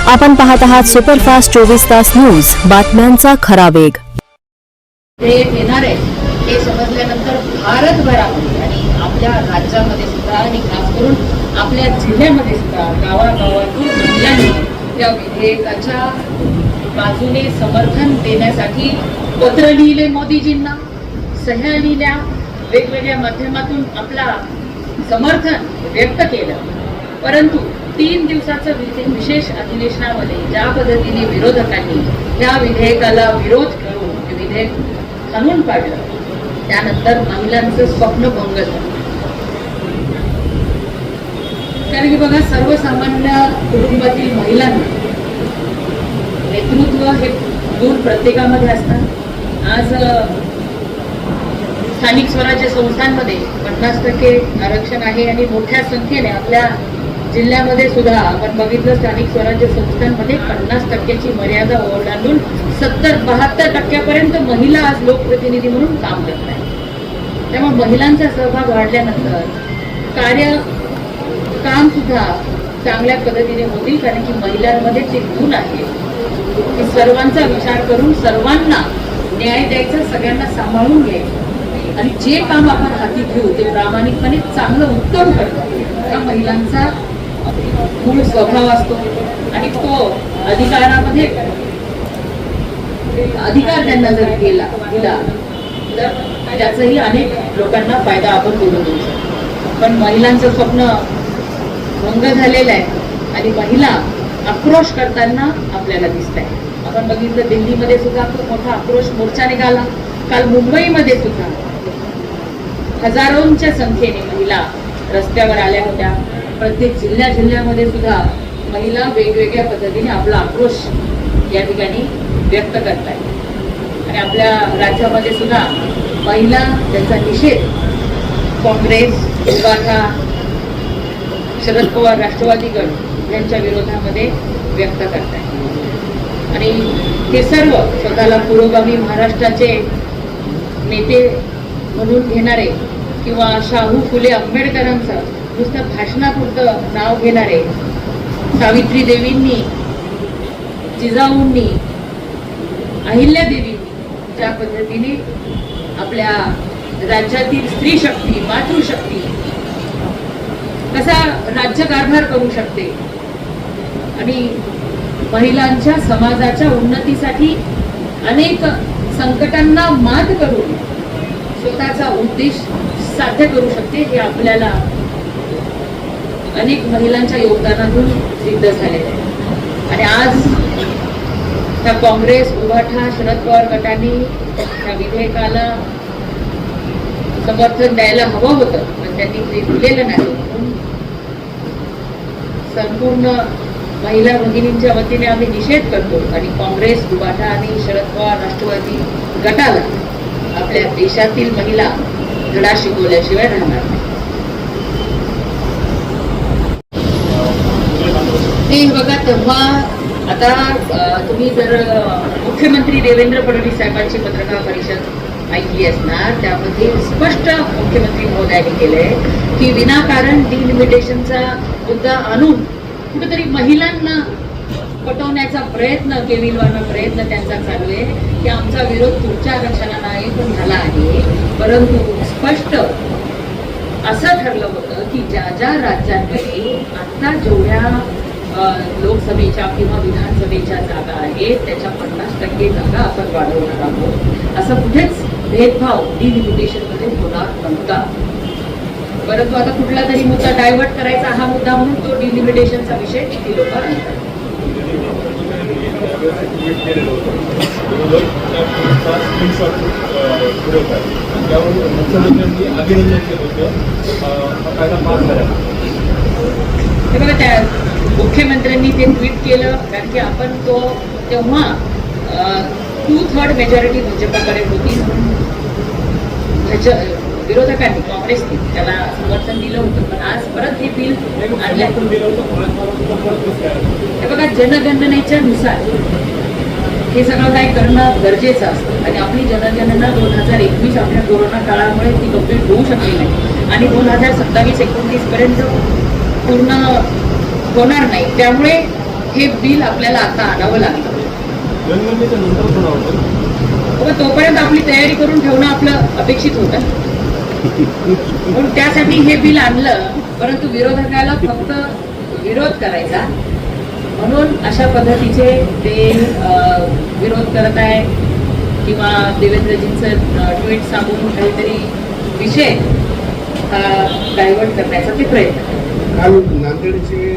आपण पाहत आहात सुपरफास्ट 24 तास न्यूज, बातम्यांचा खरा वेग. हे येणार आहे हे समजल्यानंतर भारतभरामध्ये आणि आपल्या राज्यामध्ये सुद्धा आणि खास करून आपल्या जिल्ह्यामध्ये सुद्धा गावागावातून महिलांनी या विधेयकाच्या बाजूने समर्थन देण्यासाठी पत्र लिहिले, मोदीजींना सह्या लिहिल्या, वेगवेगळ्या माध्यमातून आपला समर्थन व्यक्त केलं. परंतु 3 दिवसाचं विशेष अधिवेशनामध्ये ज्या पद्धतीने विरोधकांनी या विधेयकाला विरोध करून हे विधेयक हाणून पाडलं, त्यानंतर महिलांचं स्वप्न भंग झालं. कारण की बघा, सर्वसामान्य कुटुंबातील महिलांना नेतृत्व हे गुण प्रत्येकामध्ये असतात. आज स्थानिक स्वराज्य संस्थांमध्ये 50% आरक्षण आहे आणि मोठ्या संख्येने आपल्या जिल्ह्यामध्ये सुद्धा आपण बघितलं, स्थानिक स्वराज्य संस्थांमध्ये 50%ची मर्यादा ओलांडून 70-72% महिला आज लोकप्रतिनिधी म्हणून काम करत आहेत. त्यामुळे महिलांचा सहभाग वाढल्यानंतर काम सुद्धा चांगल्या पद्धतीने होईल. कारण की महिलांमध्ये ते गुण आहे की सर्वांचा विचार करून सर्वांना न्याय द्यायचा, सगळ्यांना सांभाळून घ्यायचं आणि जे काम आपण हाती घेऊ ते प्रामाणिकपणे चांगलं उत्तम करतो. हा महिलांचा मूळ स्वभाव असतो आणि तो अधिकारामध्ये अधिकार त्यांना जर दिला तर त्याचाही अनेक लोकांना फायदा आपण करून देऊ शकतो. पण महिलांचं स्वप्न भंग झालेलं आहे आणि महिला आक्रोश करताना आपल्याला दिसत आहे. आपण बघितलं, दिल्लीमध्ये सुद्धा खूप मोठा आक्रोश मोर्चा निघाला. काल मुंबईमध्ये सुद्धा हजारोंच्या संख्येने महिला रस्त्यावर आल्या होत्या. प्रत्येक जिल्ह्यामध्ये सुद्धा महिला वेगवेगळ्या पद्धतीने आपला आक्रोश या ठिकाणी व्यक्त करतात. आणि आपल्या राज्यामध्ये सुद्धा महिला त्यांचा निषेध काँग्रेस, उभाठा, शरद पवार राष्ट्रवादी गट यांच्या विरोधामध्ये व्यक्त करतात. आणि हे सर्व स्वतःला पुरोगामी महाराष्ट्राचे नेते म्हणून घेणारे किंवा शाहू फुले आंबेडकरांचं नुसतं भाषणापुरतं नाव घेणारे, सावित्री देवींनी, जिजाऊंनी, अहिल्यादेवींनी ज्या पद्धतीने आपल्या राज्यातील स्त्री शक्ती, मातृशक्ती कसा राज्यकारभार करू शकते आणि महिलांच्या समाजाच्या उन्नतीसाठी अनेक संकटांना मात करून स्वतःचा उद्देश साध्य करू शकते, हे आपल्याला अनेक महिलांच्या योगदानातून सिद्ध झालेले आहे. आणि आज त्या काँग्रेस, उभाठा, शरद पवार गटांनी त्या विधेयकाला समर्थन द्यायला हवं होतं, पण त्यांनी ते दिलेलं नाही. म्हणून संपूर्ण महिला भगिनींच्या वतीने आम्ही निषेध करतो आणि काँग्रेस, उभाठा आणि शरद पवार राष्ट्रवादी गटाला आपल्या देशातील महिला धडा शिकवल्याशिवाय राहणार नाही. ते बघा, तेव्हा आता तुम्ही जर मुख्यमंत्री देवेंद्र फडणवीस साहेबांची पत्रकार परिषद ऐकली असणार, त्यामध्ये स्पष्ट मुख्यमंत्री महोदयांनी केलंय की विनाकारण डिलिमिटेशनचा मुद्दा आणून कुठेतरी महिलांना पटवण्याचा प्रयत्न, केविलवाना प्रयत्न त्यांचा चालू आहे की आमचा विरोध तुमच्या आरक्षणाला नाही पण झाला आहे. परंतु स्पष्ट असं ठरलं होतं की ज्या ज्या राज्यांमध्ये आता जेवढ्या लोकसभेच्या किंवा विधानसभेच्या जागा आहेत त्याच्या 50% जागा आपण वाढवणार आहोत. असं कुठेच भेदभाव डिलिमिटेशनमध्ये होणार नव्हता. परंतु आता कुठला तरी मुद्दा डायव्हर्ट करायचा हा मुद्दा म्हणून तो डिलिमिटेशनचा विषय किती लोक आणतात. त्या मुख्यमंत्र्यांनी ते ट्विट केलं कारण की आपण तो तेव्हा 2/3 मेजॉरिटी भाजपाकडे होती म्हणून विरोधकांनी, काँग्रेसने त्याला समर्थन दिलं होतं. पण आज परत हे बिल आणलं. हे बघा, जनगणनेच्या नुसार हे सगळं काय करणं गरजेचं असतं आणि आपली जनगणना 2021 आपल्या कोरोना काळामुळे ती कंप्लीट होऊ शकली नाही आणि 2027-29 पर्यंत पूर्ण होणार नाही. त्यामुळे हे बिल आपल्याला आता आणावं लागलं. जनगणनेच्या नंतर पण आपण मग तोपर्यंत आपली तयारी करून ठेवणं आपलं अपेक्षित होतं. म्हणून त्यासाठी हे बिल आणलं, परंतु विरोधकाला फक्त विरोध करायचा म्हणून अशा पद्धतीचे ते विरोध करत आहे किंवा देवेंद्रजींचं ट्विट सांगून काहीतरी विषय डायव्हर्ट करण्याचा ते प्रयत्न. काल नांदेडचे